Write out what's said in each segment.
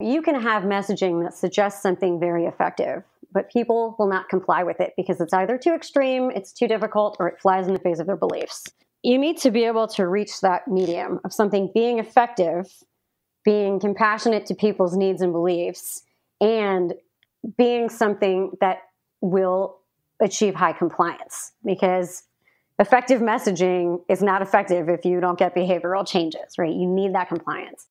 You can have messaging that suggests something very effective, but people will not comply with it because it's either too extreme, it's too difficult, or it flies in the face of their beliefs. You need to be able to reach that medium of something being effective, being compassionate to people's needs and beliefs, and being something that will achieve high compliance. Because effective messaging is not effective if you don't get behavioral changes, right? You need that compliance.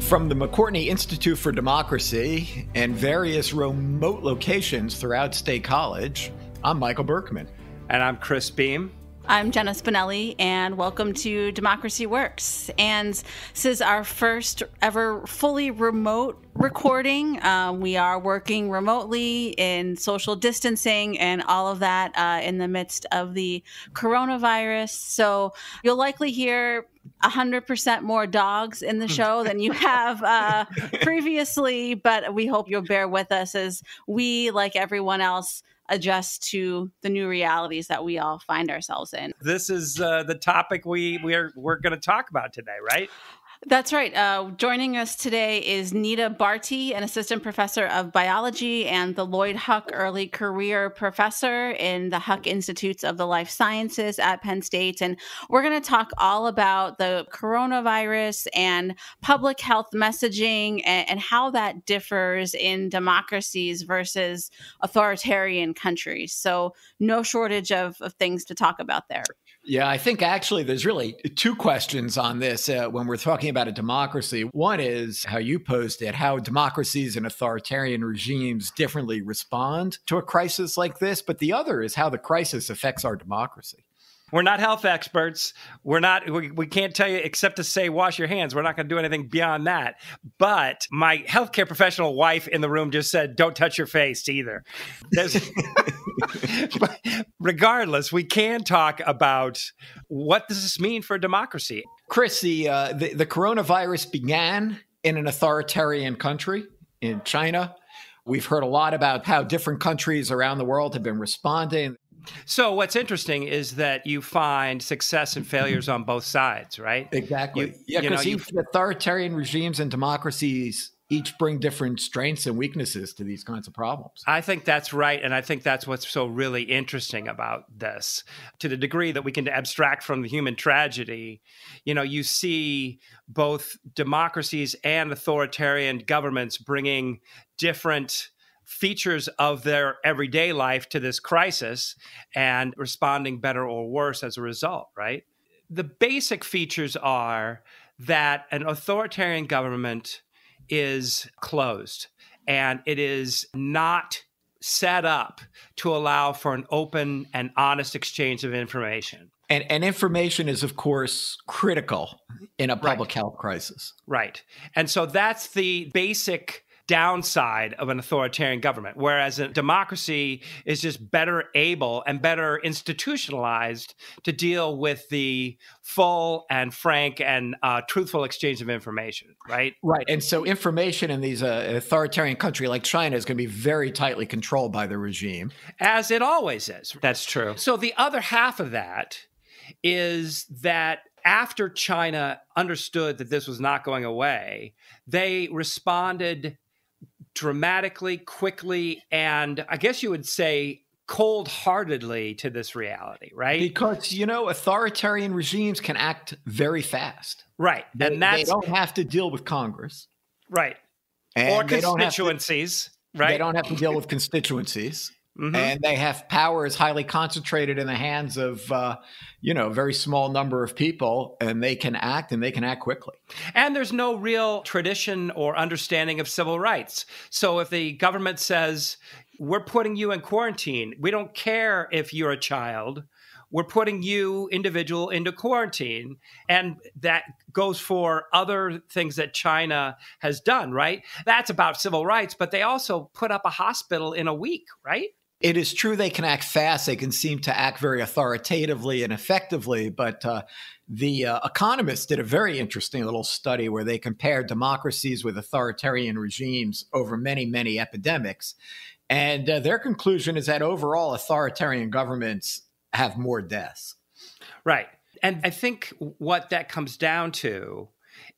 From the McCourtney Institute for Democracy and various remote locations throughout State College, I'm Michael Berkman. And I'm Chris Beam. I'm Jenna Spinelli, and welcome to Democracy Works. And this is our first ever fully remote recording. We are working remotely in social distancing and all of that in the midst of the coronavirus. So you'll likely hear 100% more dogs in the show than you have previously, but we hope you'll bear with us as we, like everyone else, adjust to the new realities that we all find ourselves in. This is the topic we're going to talk about today, right? That's right. Joining us today is Nita Bharti, an assistant professor of biology and the Lloyd Huck Early Career Professor in the Huck Institutes of the Life Sciences at Penn State. And we're going to talk all about the coronavirus and public health messaging and how that differs in democracies versus authoritarian countries. So no shortage of things to talk about there. Yeah, I think actually there's really two questions on this when we're talking about a democracy. One is how you posed it, how democracies and authoritarian regimes differently respond to a crisis like this. But the other is how the crisis affects our democracy. We're not health experts. We can't tell you except to say wash your hands. We're not going to do anything beyond that. But my healthcare professional wife in the room just said, don't touch your face either. But regardless, we can talk about what does this mean for democracy. Chris, the coronavirus began in an authoritarian country, in China. We've heard a lot about how different countries around the world have been responding. So what's interesting is that you find success and failures on both sides, right? Exactly. Because authoritarian regimes and democracies each bring different strengths and weaknesses to these kinds of problems. I think that's right. And I think that's what's so really interesting about this. To the degree that we can abstract from the human tragedy, you see both democracies and authoritarian governments bringing different features of their everyday life to this crisis and responding better or worse as a result, right? The basic features are that an authoritarian government is closed and it is not set up to allow for an open and honest exchange of information. And information is, of course, critical in a public health crisis. Right. And so that's the basic downside of an authoritarian government, whereas a democracy is just better able and better institutionalized to deal with the full and frank and truthful exchange of information, right? Right. And so information in these authoritarian country like China is going to be very tightly controlled by the regime. As it always is. That's true. So the other half of that is that after China understood that this was not going away, they responded dramatically, quickly, and I guess you would say cold-heartedly to this reality, right? Because, authoritarian regimes can act very fast. Right. They don't have to deal with Congress. Right. And or constituencies, right? They don't have to deal with constituencies. Mm-hmm. And they have powers highly concentrated in the hands of, a very small number of people, and they can act quickly. And there's no real tradition or understanding of civil rights. So if the government says, we're putting you in quarantine, we don't care if you're a child, we're putting you, individual, into quarantine. And that goes for other things that China has done, right? That's about civil rights, but they also put up a hospital in a week, right? It is true they can act fast. They can seem to act very authoritatively and effectively. But the Economist did a very interesting little study where they compared democracies with authoritarian regimes over many, many epidemics. And their conclusion is that overall authoritarian governments have more deaths. Right. And I think what that comes down to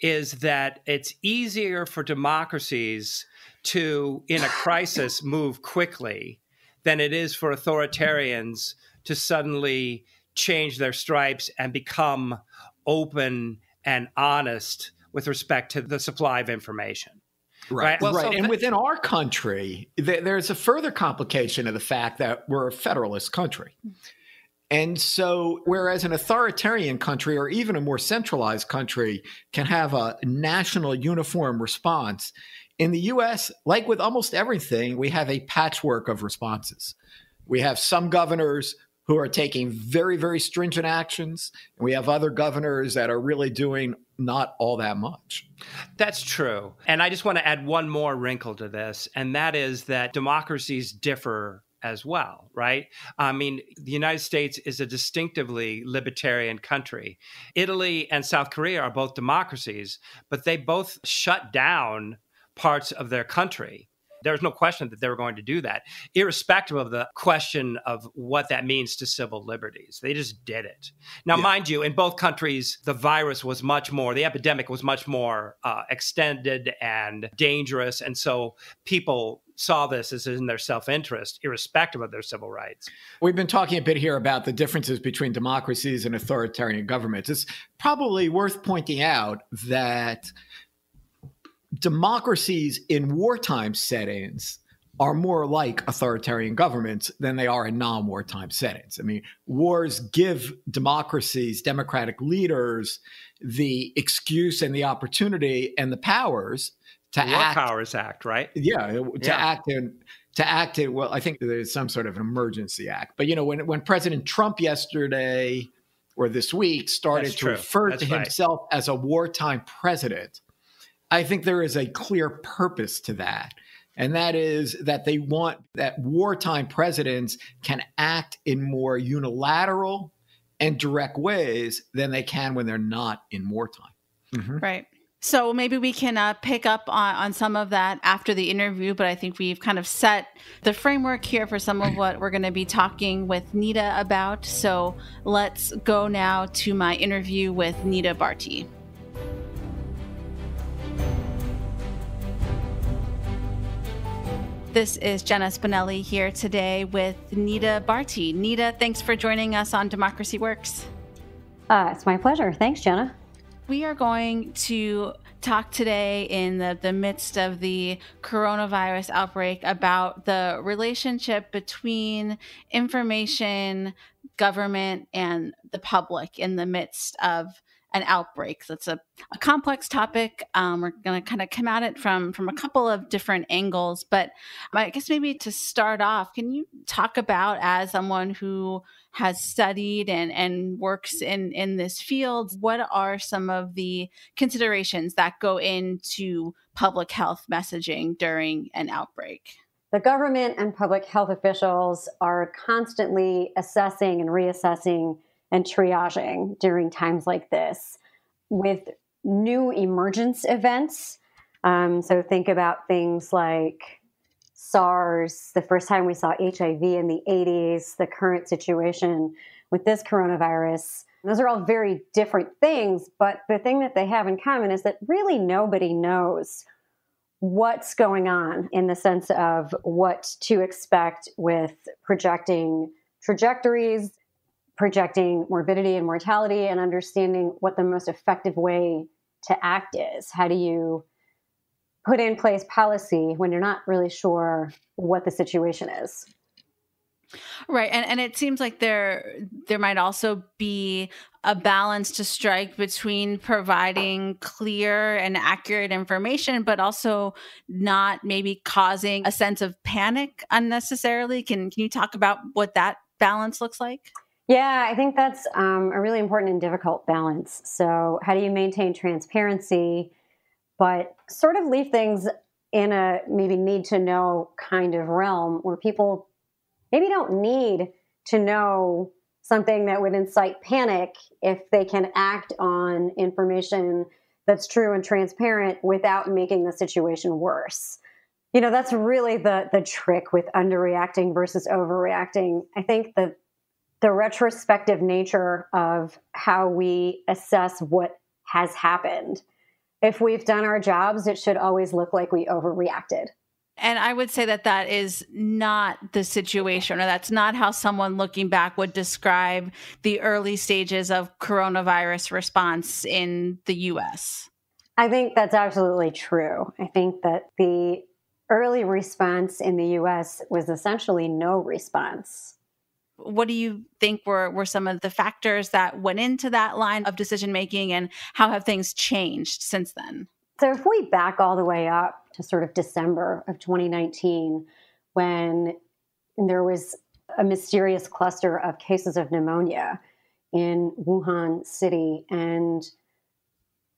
is that it's easier for democracies to, in a crisis, move quickly than it is for authoritarians to suddenly change their stripes and become open and honest with respect to the supply of information. Right. Well, right. so And within our country, there's a further complication of the fact that we're a federalist country. And so, whereas an authoritarian country or even a more centralized country can have a national uniform response, in the US, like with almost everything, we have a patchwork of responses. We have some governors who are taking very, very stringent actions, and we have other governors that are really doing not all that much. That's true. And I just want to add one more wrinkle to this, and that is that democracies differ as well, right? I mean, the United States is a distinctively libertarian country. Italy and South Korea are both democracies, but they both shut down parts of their country. There's no question that they were going to do that, irrespective of the question of what that means to civil liberties. They just did it. Now, mind you, in both countries, the virus was much more, the epidemic was much more extended and dangerous. And so people saw this as in their self-interest, irrespective of their civil rights. We've been talking a bit here about the differences between democracies and authoritarian governments. It's probably worth pointing out that democracies in wartime settings are more like authoritarian governments than they are in non-wartime settings. I mean, wars give democracies, democratic leaders, the excuse and the opportunity and the powers to act. War Powers Act, right? Yeah, act in, well, I think there's some sort of an emergency act. But, you know, when President Trump yesterday or this week started to refer to himself as a wartime president, I think there is a clear purpose to that. And that is that they want that wartime presidents can act in more unilateral and direct ways than they can when they're not in wartime. Mm-hmm. Right. So maybe we can pick up on some of that after the interview, but I think we've kind of set the framework here for some of what we're going to be talking with Nita about. So let's go now to my interview with Nita Bharti. This is Jenna Spinelli here today with Nita Bharti. Nita, thanks for joining us on Democracy Works. It's my pleasure. Thanks, Jenna. We are going to talk today in the midst of the coronavirus outbreak about the relationship between information, government, and the public in the midst of an outbreak. That's a complex topic. We're going to kind of come at it from a couple of different angles. But I guess maybe to start off, can you talk about, as someone who has studied and works in this field, what are some of the considerations that go into public health messaging during an outbreak? The government and public health officials are constantly assessing and reassessing and triaging during times like this with new emergence events. So think about things like SARS, the first time we saw HIV in the 80s, the current situation with this coronavirus. Those are all very different things, but the thing that they have in common is that really nobody knows what's going on in the sense of what to expect with projecting trajectories, projecting morbidity and mortality, and understanding what the most effective way to act is. How do you put in place policy when you're not really sure what the situation is? Right. And it seems like there might also be a balance to strike between providing clear and accurate information, but also not maybe causing a sense of panic unnecessarily. Can you talk about what that balance looks like? Yeah, I think that's a really important and difficult balance. So how do you maintain transparency, but sort of leave things in a maybe need to know kind of realm where people maybe don't need to know something that would incite panic if they can act on information that's true and transparent without making the situation worse. You know, that's really the trick with underreacting versus overreacting. I think that the retrospective nature of how we assess what has happened. If we've done our jobs, it should always look like we overreacted. And I would say that that is not the situation, or that's not how someone looking back would describe the early stages of coronavirus response in the U.S. I think that's absolutely true. I think that the early response in the U.S. was essentially no response. What do you think were some of the factors that went into that line of decision making, and how have things changed since then? So if we back all the way up to sort of December of 2019, when there was a mysterious cluster of cases of pneumonia in Wuhan city, and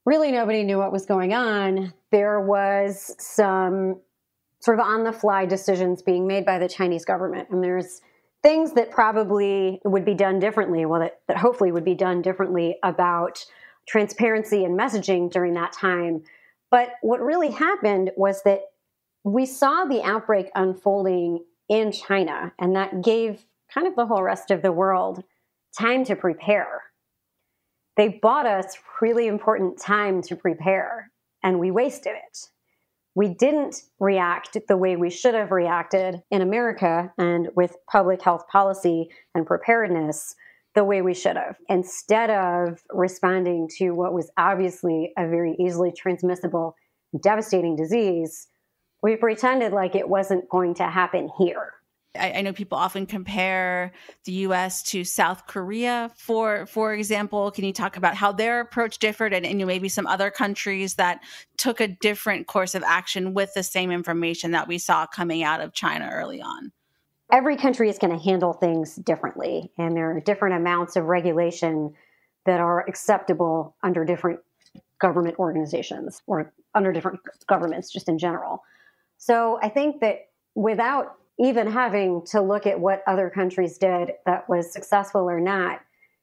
really nobody knew what was going on, there was some sort of on-the-fly decisions being made by the Chinese government. And there's things that probably would be done differently, well, that hopefully would be done differently about transparency and messaging during that time. But what really happened was that we saw the outbreak unfolding in China, and that gave kind of the whole rest of the world time to prepare. They bought us really important time to prepare, and we wasted it. We didn't react the way we should have reacted in America and with public health policy and preparedness the way we should have. Instead of responding to what was obviously a very easily transmissible, devastating disease, we pretended like it wasn't going to happen here. I know people often compare the U.S. to South Korea, for example. Can you talk about how their approach differed, and maybe some other countries that took a different course of action with the same information that we saw coming out of China early on? Every country is going to handle things differently, and there are different amounts of regulation that are acceptable under different government organizations or under different governments just in general. So I think that without even having to look at what other countries did that was successful or not,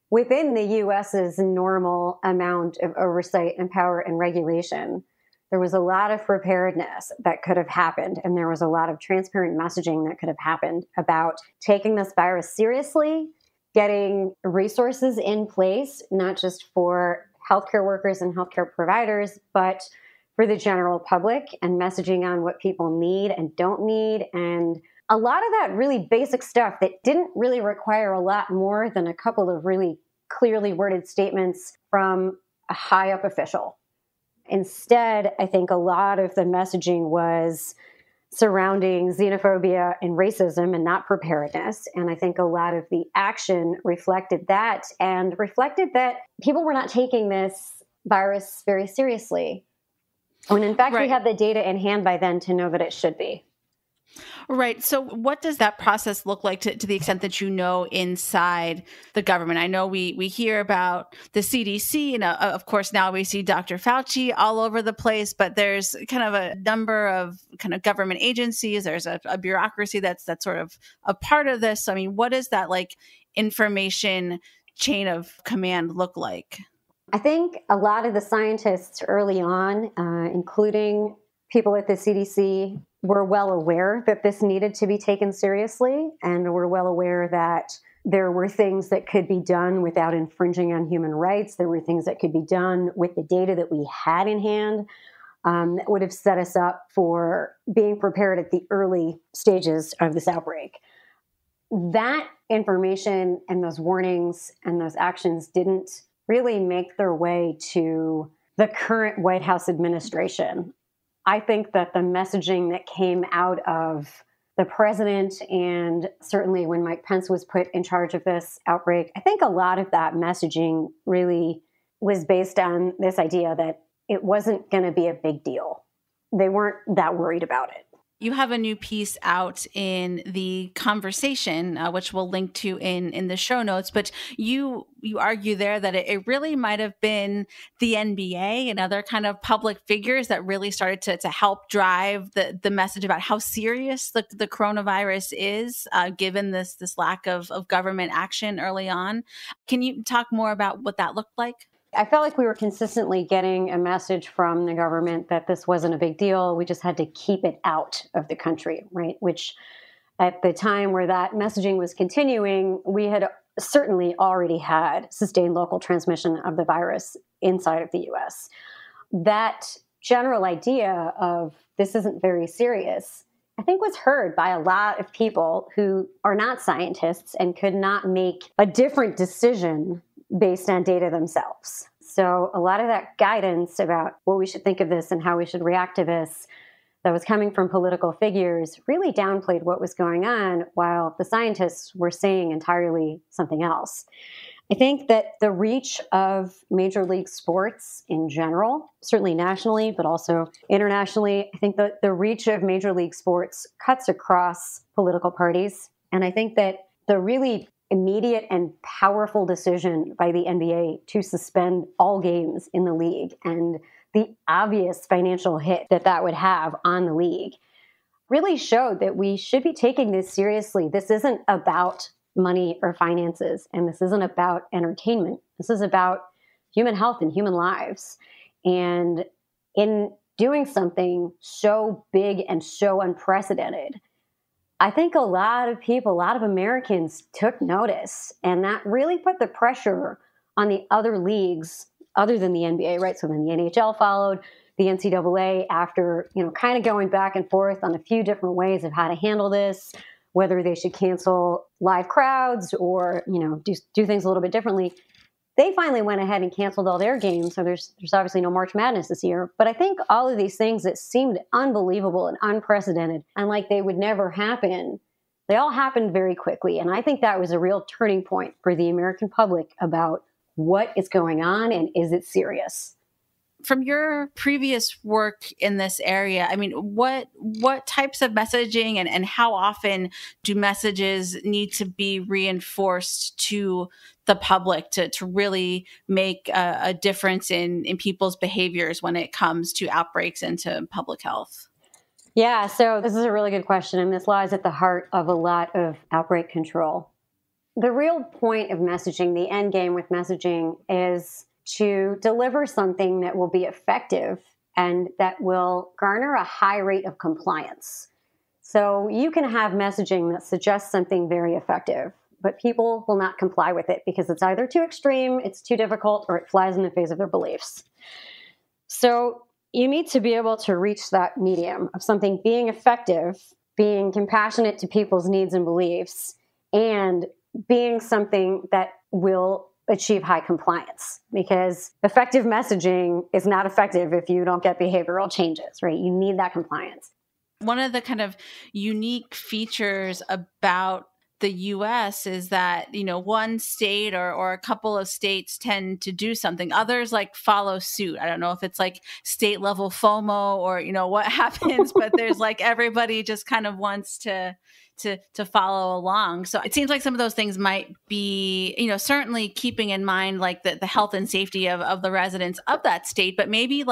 within the U.S.'s normal amount of oversight and power and regulation, there was a lot of preparedness that could have happened, and there was a lot of transparent messaging that could have happened about taking this virus seriously, getting resources in place, not just for healthcare workers and healthcare providers, but for the general public, and messaging on what people need and don't need. And a lot of that really basic stuff that didn't really require a lot more than a couple of really clearly worded statements from a high up official. Instead, I think a lot of the messaging was surrounding xenophobia and racism and not preparedness. And I think a lot of the action reflected that, and reflected that people were not taking this virus very seriously, when in fact, Right. We had the data in hand by then to know that it should be. Right. So what does that process look like to the extent that you know inside the government? I know we hear about the CDC, and of course now we see Dr. Fauci all over the place, but there's kind of a number of kind of government agencies. There's a bureaucracy that's sort of a part of this. So, I mean, what does that like information chain of command look like? I think a lot of the scientists early on, including people at the CDC, were well aware that this needed to be taken seriously, and were well aware that there were things that could be done without infringing on human rights. There were things that could be done with the data that we had in hand that would have set us up for being prepared at the early stages of this outbreak. That information and those warnings and those actions didn't really make their way to the current White House administration. I think that the messaging that came out of the president, and certainly when Mike Pence was put in charge of this outbreak, I think a lot of that messaging really was based on this idea that it wasn't going to be a big deal. They weren't that worried about it. You have a new piece out in The Conversation, which we'll link to in the show notes. But you argue there that it really might have been the NBA and other kind of public figures that really started to help drive the message about how serious the coronavirus is, given this lack of government action early on. Can you talk more about what that looked like? I felt like we were consistently getting a message from the government that this wasn't a big deal. We just had to keep it out of the country, right? Which at the time where that messaging was continuing, we had certainly already had sustained local transmission of the virus inside of the US. That general idea of this isn't very serious, I think was heard by a lot of people who are not scientists and could not make a different decision based on data themselves. So a lot of that guidance about what we should think of this and how we should react to this that was coming from political figures really downplayed what was going on, while the scientists were saying entirely something else. I think that the reach of major league sports in general, certainly nationally, but also internationally, I think that the reach of major league sports cuts across political parties. And I think that the really immediate and powerful decision by the NBA to suspend all games in the league and the obvious financial hit that that would have on the league really showed that we should be taking this seriously. This isn't about money or finances, and this isn't about entertainment. This is about human health and human lives. And in doing something so big and so unprecedented, I think a lot of people, a lot of Americans took notice, and that really put the pressure on the other leagues other than the NBA, right? So then the NHL followed, the NCAA, after, kind of going back and forth on a few different ways of how to handle this, whether they should cancel live crowds or, do things a little bit differently. They finally went ahead and canceled all their games. So there's obviously no March Madness this year. But I think all of these things that seemed unbelievable and unprecedented and like they would never happen, they all happened very quickly. And I think that was a real turning point for the American public about what is going on and is it serious? From your previous work in this area, I mean, what types of messaging and how often do messages need to be reinforced to the public to really make a difference in people's behaviors when it comes to outbreaks and to public health? Yeah, so this is a really good question, and this lies at the heart of a lot of outbreak control. The real point of messaging, the end game with messaging, is to deliver something that will be effective and that will garner a high rate of compliance. So you can have messaging that suggests something very effective, but people will not comply with it because it's either too extreme, it's too difficult, or it flies in the face of their beliefs. So you need to be able to reach that medium of something being effective, being compassionate to people's needs and beliefs, and being something that will achieve high compliance, because effective messaging is not effective if you don't get behavioral changes, right? You need that compliance. One of the kind of unique features about the US is that, one state or a couple of states tend to do something. Others follow suit. I don't know if it's state level FOMO or, what happens, but there's everybody just kind of wants to follow along. So it seems like some of those things might be, certainly keeping in mind the health and safety of the residents of that state, but maybe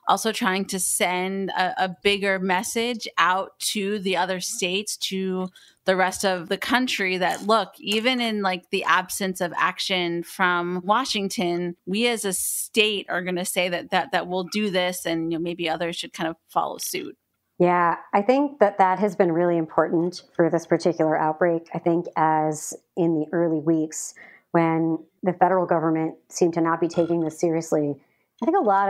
also trying to send a bigger message out to the other states, to the rest of the country, that look, even in the absence of action from Washington, we as a state are going to say that we'll do this, and maybe others should kind of follow suit. Yeah, I think that has been really important for this particular outbreak. I think as in the early weeks when the federal government seemed to not be taking this seriously, I think a lot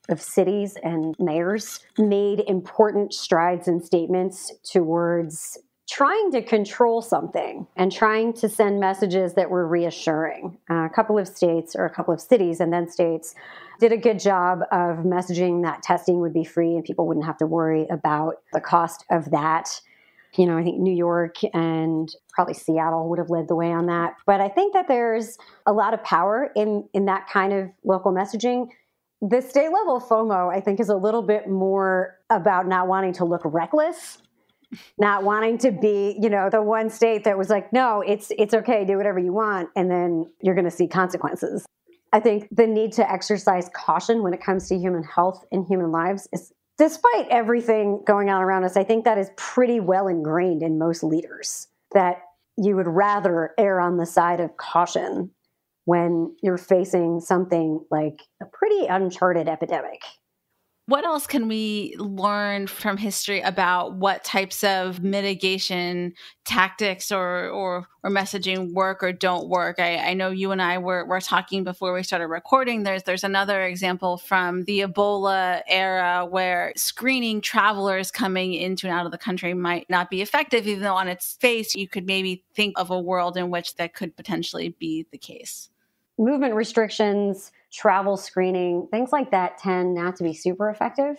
of cities and mayors made important strides and statements towards trying to control something and trying to send messages that were reassuring. A couple of states, or a couple of cities and then states, did a good job of messaging that testing would be free and people wouldn't have to worry about the cost of that. I think New York and probably Seattle would have led the way on that. But I think that there's a lot of power in that kind of local messaging. The state level FOMO, I think, is a little bit more about not wanting to look reckless, not wanting to be, the one state that was like, no, it's okay, do whatever you want, and then you're going to see consequences. I think the need to exercise caution when it comes to human health and human lives is, despite everything going on around us, I think that is pretty well ingrained in most leaders, that you would rather err on the side of caution when you're facing something like a pretty uncharted epidemic. What else can we learn from history about what types of mitigation tactics or messaging work or don't work? I know you and I were talking before we started recording. There's another example from the Ebola era where screening travelers coming into and out of the country might not be effective, even though on its face you could maybe think of a world in which that could potentially be the case. Movement restrictions, travel screening, things like that tend not to be super effective.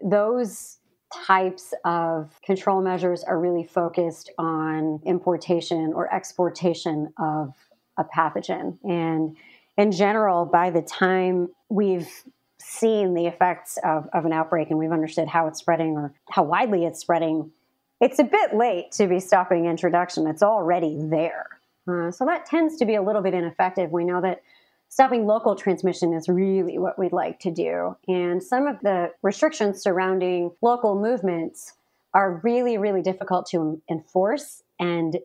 Those types of control measures are really focused on importation or exportation of a pathogen. And in general, by the time we've seen the effects of an outbreak and we've understood how it's spreading or how widely it's spreading, it's a bit late to be stopping introduction. It's already there. So that tends to be a little bit ineffective. We know that stopping local transmission is really what we'd like to do. And some of the restrictions surrounding local movements are really, really difficult to enforce and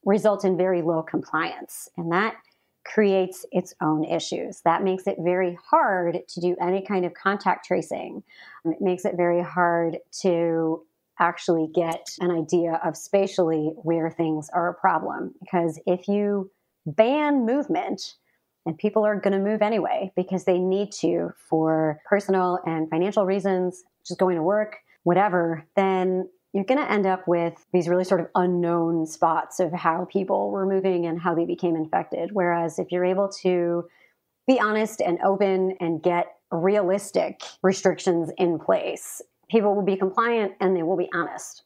result in very low compliance. And that creates its own issues. That makes it very hard to do any kind of contact tracing. It makes it very hard to actually get an idea of spatially where things are a problem. Because if you ban movement, and people are going to move anyway because they need to for personal and financial reasons, just going to work, whatever, then you're going to end up with these really sort of unknown spots of how people were moving and how they became infected. Whereas if you're able to be honest and open and get realistic restrictions in place, people will be compliant and they will be honest.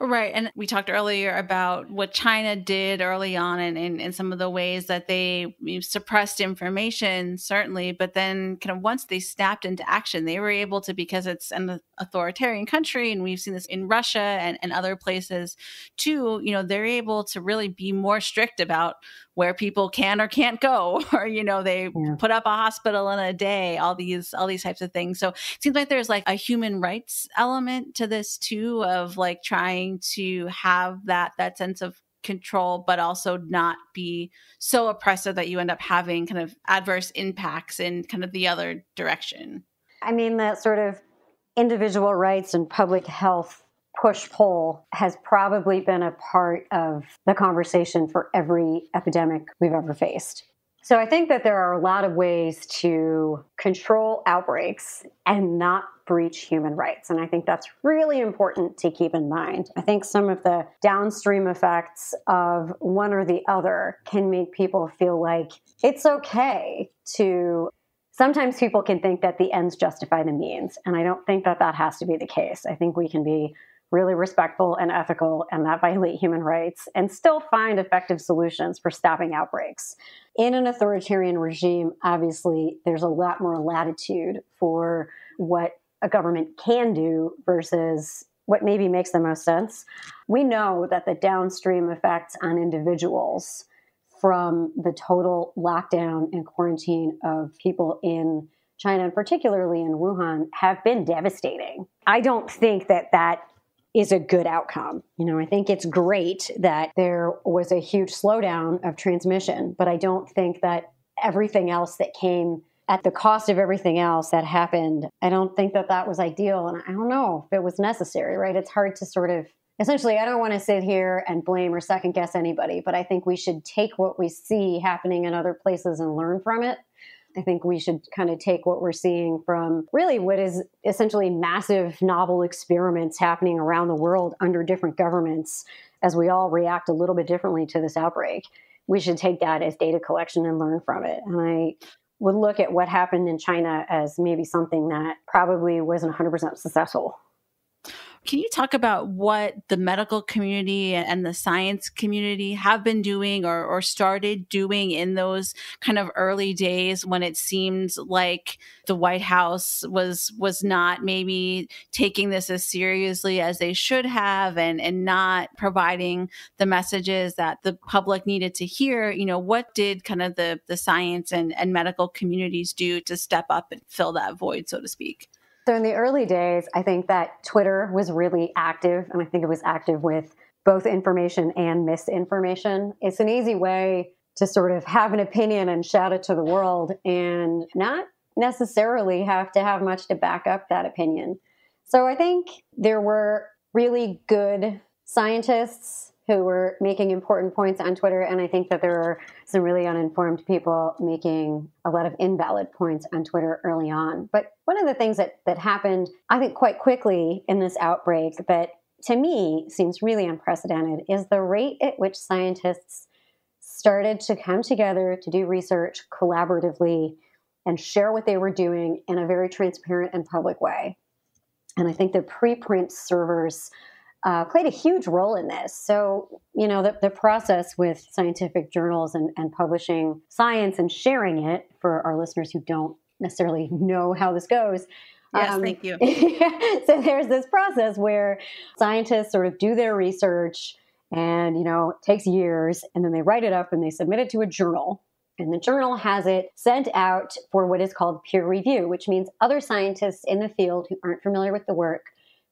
Right. And we talked earlier about what China did early on and some of the ways that they suppressed information, certainly. But then kind of once they snapped into action, they were able to, because it's an authoritarian country, and we've seen this in Russia and other places too, they're able to really be more strict about where people can or can't go, or, they put up a hospital in a day, all these types of things. So it seems like there's like a human rights element to this too, of like trying to have that sense of control, but also not be so oppressive that you end up having kind of adverse impacts in kind of the other direction. I mean, that sort of individual rights and public health push-pull has probably been a part of the conversation for every epidemic we've ever faced. So I think that there are a lot of ways to control outbreaks and not breach human rights. And I think that's really important to keep in mind. I think some of the downstream effects of one or the other can make people feel like it's okay to... Sometimes people can think that the ends justify the means. And I don't think that that has to be the case. I think we can be really respectful and ethical and not violate human rights and still find effective solutions for stopping outbreaks. In an authoritarian regime, obviously, there's a lot more latitude for what a government can do versus what maybe makes the most sense. We know that the downstream effects on individuals from the total lockdown and quarantine of people in China, and particularly in Wuhan, have been devastating. I don't think that that is a good outcome. I think it's great that there was a huge slowdown of transmission, but I don't think that everything else that came at the cost of everything else that happened, I don't think that that was ideal. And I don't know if it was necessary, right? It's hard to sort of, essentially, I don't want to sit here and blame or second guess anybody, but I think we should take what we see happening in other places and learn from it. I think we should kind of take what we're seeing from really what is essentially massive novel experiments happening around the world under different governments as we all react a little bit differently to this outbreak. We should take that as data collection and learn from it. And I would look at what happened in China as maybe something that probably wasn't 100% successful. Can you talk about what the medical community and the science community have been doing or started doing in those kind of early days when it seemed like the White House was not maybe taking this as seriously as they should have and not providing the messages that the public needed to hear? What did kind of the science and medical communities do to step up and fill that void, so to speak? So in the early days, I think that Twitter was really active, and I think it was active with both information and misinformation. It's an easy way to sort of have an opinion and shout it to the world and not necessarily have to have much to back up that opinion. So I think there were really good scientists who were making important points on Twitter, and I think that there are some really uninformed people making a lot of invalid points on Twitter early on. But one of the things that happened, I think, quite quickly in this outbreak that to me seems really unprecedented is the rate at which scientists started to come together to do research collaboratively and share what they were doing in a very transparent and public way. And I think the preprint servers played a huge role in this. So, the process with scientific journals and publishing science and sharing it, for our listeners who don't necessarily know how this goes. Yes, thank you. So there's this process where scientists sort of do their research and, it takes years, and then they write it up and they submit it to a journal. And the journal has it sent out for what is called peer review, which means other scientists in the field who aren't familiar with the work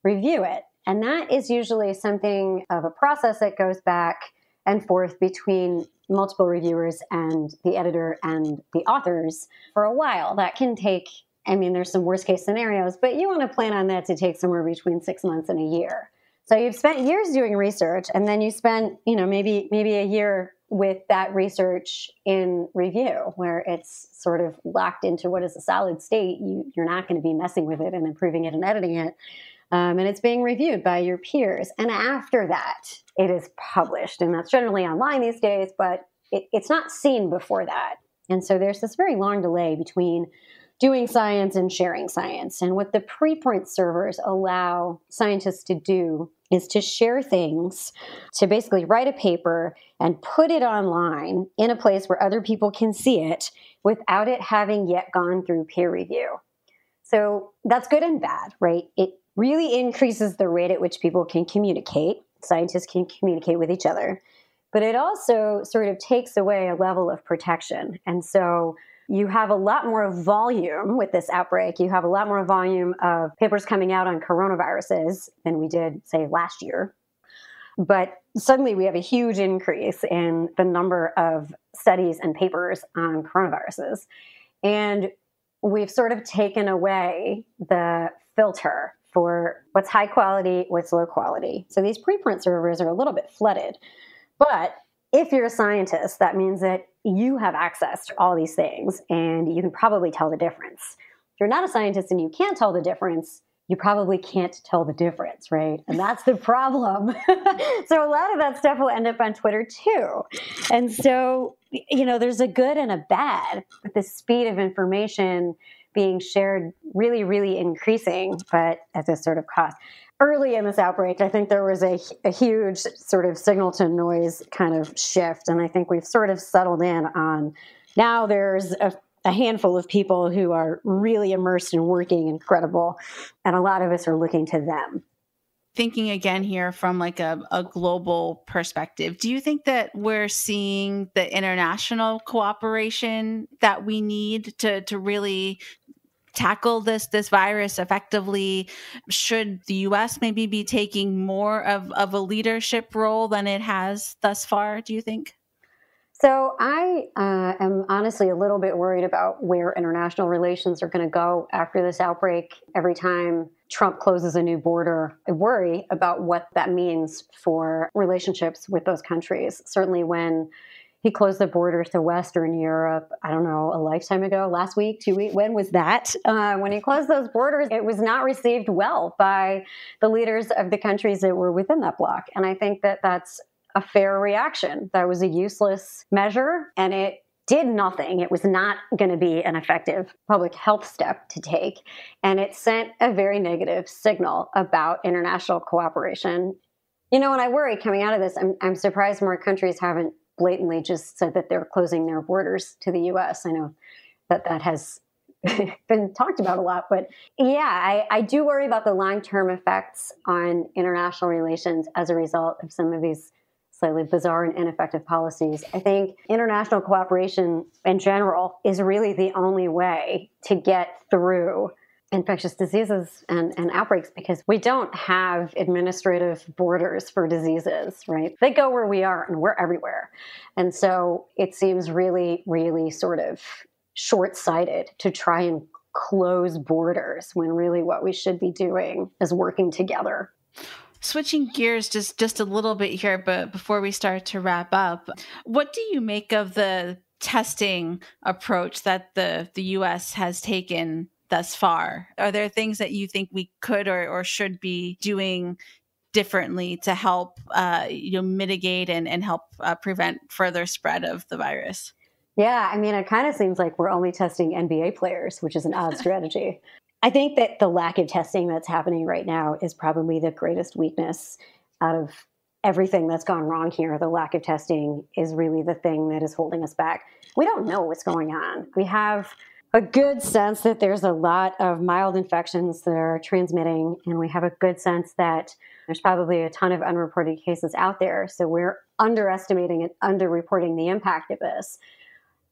review it. And that is usually something of a process that goes back and forth between multiple reviewers and the editor and the authors for a while. That can take, there's some worst case scenarios, but you want to plan on that to take somewhere between 6 months and a year. So you've spent years doing research, and then you spent, maybe a year with that research in review, where it's sort of locked into what is a solid state. You're not going to be messing with it and improving it and editing it. And it's being reviewed by your peers. And after that, it is published. And that's generally online these days, but it's not seen before that. And so there's this very long delay between doing science and sharing science. And what the preprint servers allow scientists to do is to share things, to basically write a paper and put it online in a place where other people can see it without it having yet gone through peer review. So that's good and bad, right? It really increases the rate at which people can communicate. Scientists can communicate with each other. But it also sort of takes away a level of protection. And so you have a lot more volume with this outbreak. You have a lot more volume of papers coming out on coronaviruses than we did, say, last year. But suddenly we have a huge increase in the number of studies and papers on coronaviruses. And we've sort of taken away the filter for what's high quality, what's low quality. So these preprint servers are a little bit flooded. But if you're a scientist, that means that you have access to all these things and you can probably tell the difference. If you're not a scientist and you can't tell the difference, you probably can't tell the difference, right? And that's the problem. So a lot of that stuff will end up on Twitter too. And so, there's a good and a bad, with the speed of information being shared really, really increasing, but at this sort of cost. Early in this outbreak, I think there was a huge sort of signal to noise kind of shift. And I think we've sort of settled in on now there's a handful of people who are really immersed and working and credible. And a lot of us are looking to them. Thinking again here from like a global perspective, do you think that we're seeing the international cooperation that we need to really tackle this virus effectively? Should the U.S. maybe be taking more of a leadership role than it has thus far, do you think? So I am honestly a little bit worried about where international relations are going to go after this outbreak. Every time Trump closes a new border, I worry about what that means for relationships with those countries. Certainly when he closed the borders to Western Europe, I don't know, a lifetime ago, last week, 2 weeks, when was that? When he closed those borders, it was not received well by the leaders of the countries that were within that bloc. And I think that that's a fair reaction. That was a useless measure, and it did nothing. It was not going to be an effective public health step to take. And it sent a very negative signal about international cooperation. And I worry coming out of this, I'm surprised more countries haven't blatantly just said that they're closing their borders to the U.S. I know that has been talked about a lot, but yeah, I do worry about the long-term effects on international relations as a result of some of these slightly bizarre and ineffective policies. I think international cooperation in general is really the only way to get through infectious diseases and outbreaks, because we don't have administrative borders for diseases, right? They go where we are, and we're everywhere. And so it seems really, really sort of short-sighted to try and close borders when really what we should be doing is working together. Switching gears just a little bit here, but before we start to wrap up, what do you make of the testing approach that the U.S. has taken thus far? Are there things that you think we could or should be doing differently to help mitigate and help prevent further spread of the virus? Yeah, I mean, it kind of seems like we're only testing NBA players, which is an odd strategy. I think that the lack of testing that's happening right now is probably the greatest weakness out of everything that's gone wrong here. The lack of testing is really the thing that is holding us back. We don't know what's going on. We have a good sense that there's a lot of mild infections that are transmitting, and we have a good sense that there's probably a ton of unreported cases out there. So we're underestimating and underreporting the impact of this.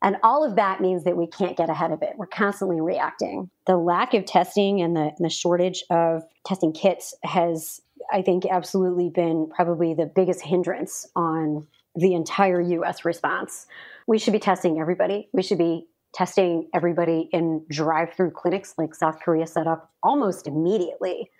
And all of that means that we can't get ahead of it. We're constantly reacting. The lack of testing and the shortage of testing kits has, I think, absolutely been probably the biggest hindrance on the entire U.S. response. We should be testing everybody. We should be testing everybody in drive-through clinics like South Korea set up almost immediately.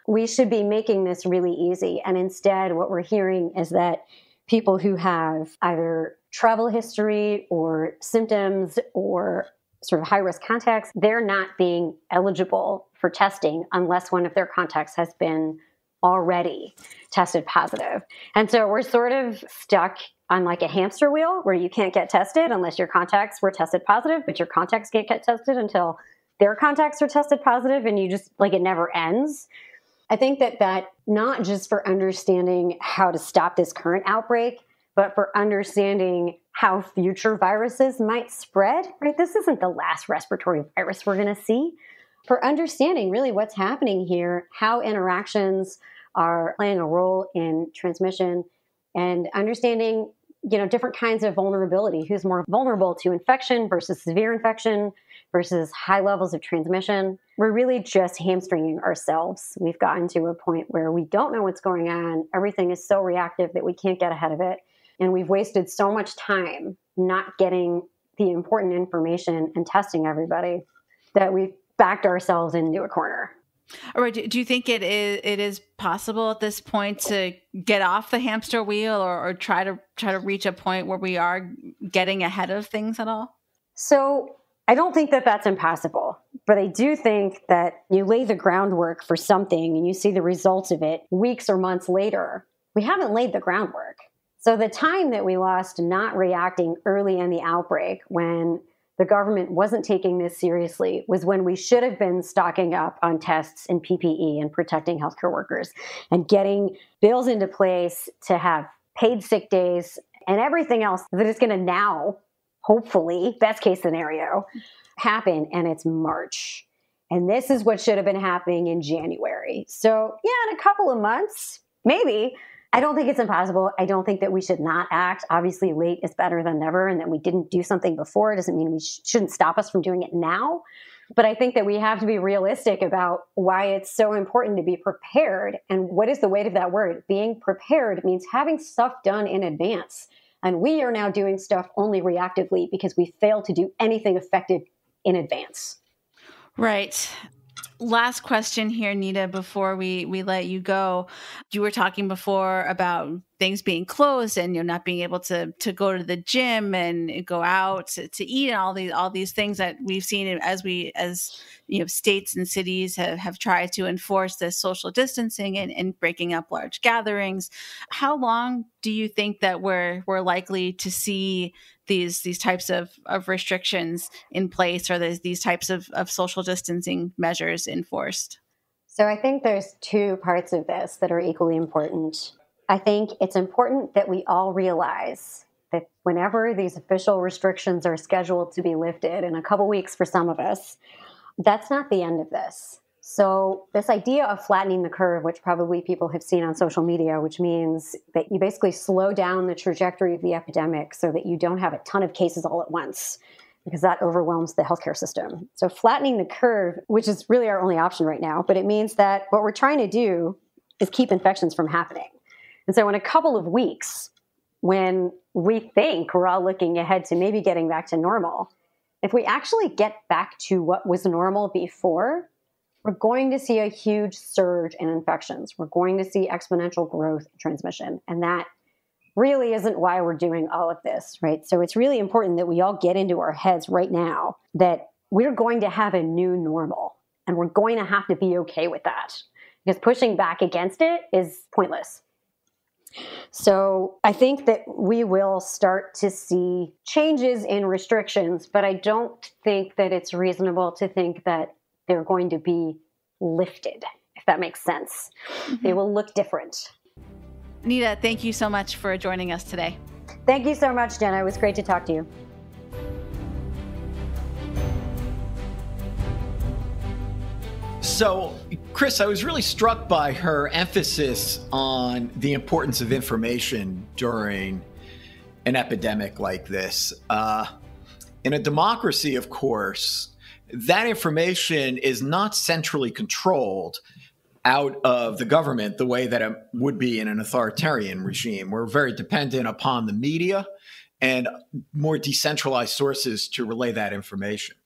We should be making this really easy. And instead, what we're hearing is that people who have either travel history or symptoms or sort of high-risk contacts, they're not being eligible for testing unless one of their contacts has been already tested positive. And so we're sort of stuck on like a hamster wheel where you can't get tested unless your contacts were tested positive, but your contacts can't get tested until their contacts are tested positive, and you just, like, it never ends. I think that not just for understanding how to stop this current outbreak, but for understanding how future viruses might spread, right? This isn't the last respiratory virus we're going to see. For understanding really what's happening here, how interactions are playing a role in transmission, and understanding, different kinds of vulnerability, who's more vulnerable to infection versus severe infection versus high levels of transmission. We're really just hamstringing ourselves. We've gotten to a point where we don't know what's going on. Everything is so reactive that we can't get ahead of it. And we've wasted so much time not getting the important information and testing everybody that we've backed ourselves into a corner. All right. Do you think it is possible at this point to get off the hamster wheel or try to reach a point where we are getting ahead of things at all? So I don't think that that's impossible, but I do think that you lay the groundwork for something and you see the results of it weeks or months later. We haven't laid the groundwork. So the time that we lost not reacting early in the outbreak, when the government wasn't taking this seriously, was when we should have been stocking up on tests and PPE and protecting healthcare workers and getting bills into place to have paid sick days and everything else that is going to now, hopefully, best case scenario, happen. And it's March. And this is what should have been happening in January. So yeah, in a couple of months, maybe. I don't think it's impossible. I don't think that we should not act. Obviously, late is better than never, and that we didn't do something before doesn't mean we shouldn't stop us from doing it now. But I think that we have to be realistic about why it's so important to be prepared. And what is the weight of that word? Being prepared means having stuff done in advance. And we are now doing stuff only reactively because we failed to do anything effective in advance. Right. Last question here, Nita, before we let you go. You were talking before about things being closed and you're not being able to go to the gym and go out to eat and all these things that we've seen as states and cities have tried to enforce this social distancing and breaking up large gatherings. How long do you think that we're likely to see these types of restrictions in place, or these types of social distancing measures enforced? So I think there's two parts of this that are equally important. I think it's important that we all realize that whenever these official restrictions are scheduled to be lifted in a couple weeks for some of us, that's not the end of this. So this idea of flattening the curve, which probably people have seen on social media, which means that you basically slow down the trajectory of the epidemic so that you don't have a ton of cases all at once, because that overwhelms the healthcare system. So flattening the curve, which is really our only option right now, but it means that what we're trying to do is keep infections from happening. And so in a couple of weeks, when we think we're all looking ahead to maybe getting back to normal, if we actually get back to what was normal before, we're going to see a huge surge in infections. We're going to see exponential growth in transmission. And that really isn't why we're doing all of this, right? So it's really important that we all get into our heads right now that we're going to have a new normal, and we're going to have to be okay with that, because pushing back against it is pointless. So I think that we will start to see changes in restrictions, but I don't think that it's reasonable to think that they're going to be lifted, if that makes sense. Mm-hmm. They will look different. Nita, thank you so much for joining us today. Thank you so much, Jenna. It was great to talk to you. So, Chris, I was really struck by her emphasis on the importance of information during an epidemic like this. In a democracy, of course, that information is not centrally controlled out of the government the way that it would be in an authoritarian regime. We're very dependent upon the media and more decentralized sources to relay that information.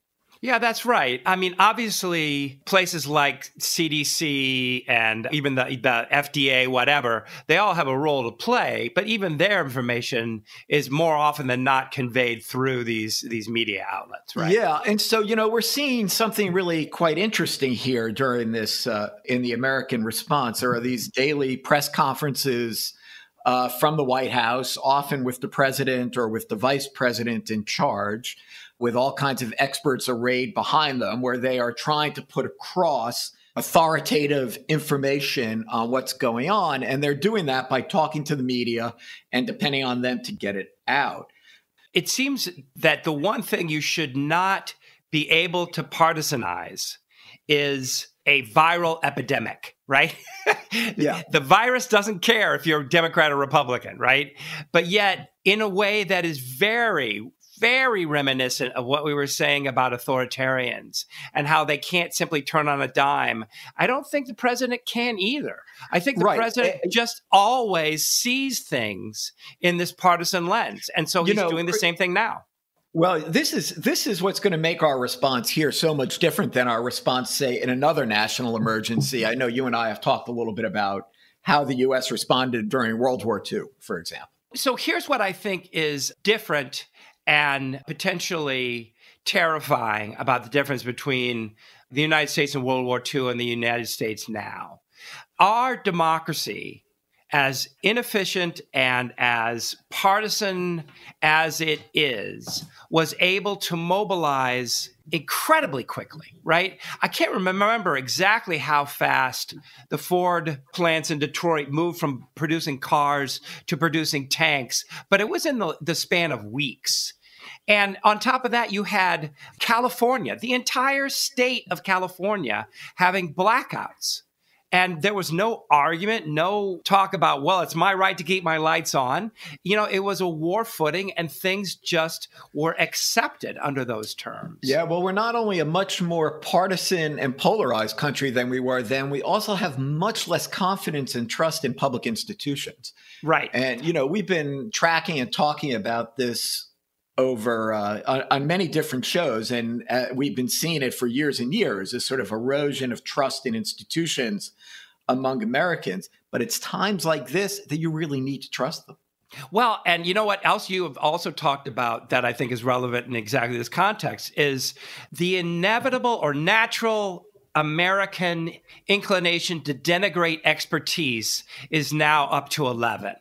Yeah, that's right. I mean, obviously, places like CDC and even the FDA, whatever, they all have a role to play. But even their information is more often than not conveyed through these media outlets, right? Yeah. And so, we're seeing something really quite interesting here during this in the American response. There are these daily press conferences from the White House, often with the president or with the vice president in charge, with all kinds of experts arrayed behind them, where they are trying to put across authoritative information on what's going on. And they're doing that by talking to the media and depending on them to get it out. It seems that the one thing you should not be able to partisanize is a viral epidemic, right? Yeah. The virus doesn't care if you're Democrat or Republican, right? But yet, in a way that is very, very reminiscent of what we were saying about authoritarians and how they can't simply turn on a dime. I don't think the president can either. I think the president just always sees things in this partisan lens. And so he's doing the same thing now. Well, this is what's going to make our response here so much different than our response, say, in another national emergency. I know you and I have talked a little bit about how the U.S. responded during World War II, for example. So here's what I think is different and potentially terrifying about the difference between the United States in World War II and the United States now. Our democracy, as inefficient and as partisan as it is, was able to mobilize incredibly quickly, right? I can't remember exactly how fast the Ford plants in Detroit moved from producing cars to producing tanks, but it was in the span of weeks. And on top of that, you had California, the entire state of California, having blackouts. And there was no argument, no talk about, well, it's my right to keep my lights on. It was a war footing, and things just were accepted under those terms. Yeah, well, we're not only a much more partisan and polarized country than we were then, we also have much less confidence and trust in public institutions. Right. And, we've been tracking and talking about this over on many different shows, and we've been seeing it for years and years, this sort of erosion of trust in institutions among Americans. But it's times like this that you really need to trust them. Well, and you know what else you have also talked about that I think is relevant in exactly this context is the inevitable or natural American inclination to denigrate expertise is now up to 11.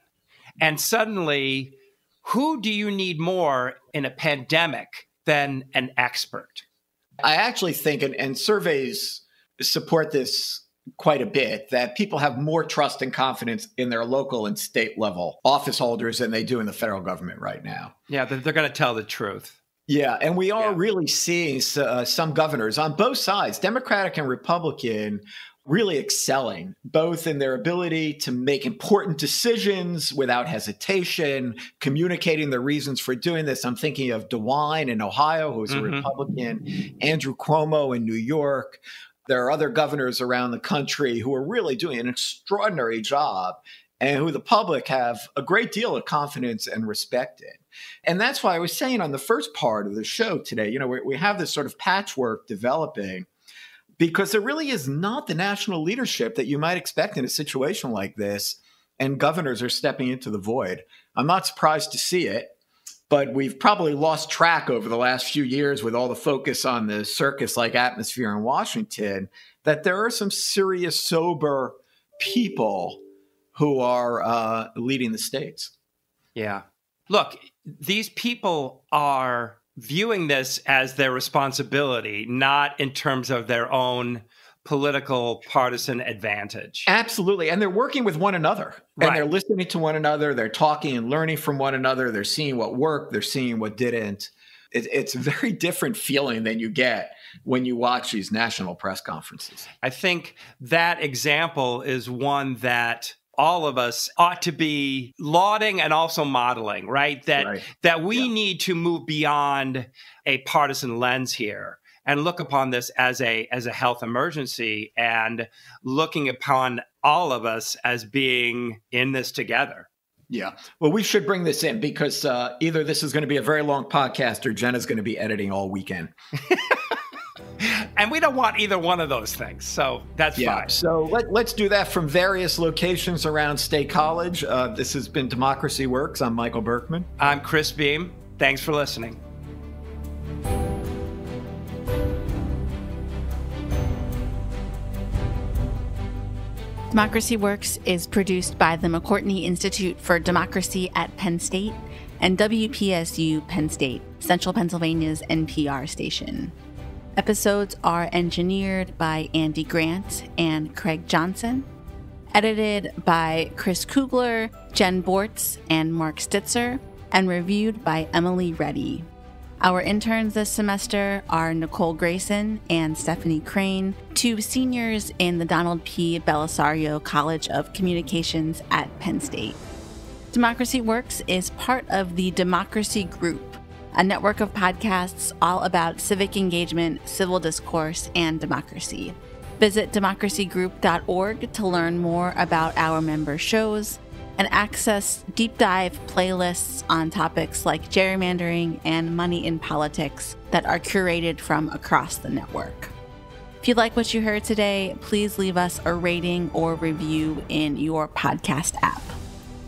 And suddenly, who do you need more in a pandemic than an expert? I actually think, and surveys support this quite a bit, that people have more trust and confidence in their local and state level office holders than they do in the federal government right now. Yeah, they're going to tell the truth. Yeah, and we are really seeing some governors on both sides, Democratic and Republican, really excelling, both in their ability to make important decisions without hesitation, communicating the reasons for doing this. I'm thinking of DeWine in Ohio, who's a Republican, Andrew Cuomo in New York. There are other governors around the country who are really doing an extraordinary job and who the public have a great deal of confidence and respect in. And that's why I was saying on the first part of the show today, you know, we have this sort of patchwork developing because there really is not the national leadership that you might expect in a situation like this. And governors are stepping into the void. I'm not surprised to see it, but we've probably lost track over the last few years with all the focus on the circus-like atmosphere in Washington, that there are some serious, sober people who are leading the states. Yeah. Look, these people are viewing this as their responsibility, not in terms of their own political partisan advantage. Absolutely. And they're working with one another. Right. And they're listening to one another. They're talking and learning from one another. They're seeing what worked. They're seeing what didn't. It's a very different feeling than you get when you watch these national press conferences. I think that example is one that all of us ought to be lauding and also modeling, right? That we need to move beyond a partisan lens here and look upon this as a health emergency and looking upon all of us as being in this together. Yeah. Well, we should bring this in because either this is going to be a very long podcast or Jenna's going to be editing all weekend. And we don't want either one of those things. So that's fine. So let's do that from various locations around State College. This has been Democracy Works. I'm Michael Berkman. I'm Chris Beam. Thanks for listening. Democracy Works is produced by the McCourtney Institute for Democracy at Penn State and WPSU Penn State, Central Pennsylvania's NPR station. Episodes are engineered by Andy Grant and Craig Johnson, edited by Chris Kugler, Jen Bortz, and Mark Stitzer, and reviewed by Emily Reddy. Our interns this semester are Nicole Grayson and Stephanie Crane, two seniors in the Donald P. Belisario College of Communications at Penn State. Democracy Works is part of the Democracy Group, a network of podcasts all about civic engagement, civil discourse, and democracy. Visit democracygroup.org to learn more about our member shows and access deep dive playlists on topics like gerrymandering and money in politics that are curated from across the network. If you like what you heard today, please leave us a rating or review in your podcast app.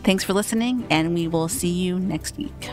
Thanks for listening, and we will see you next week.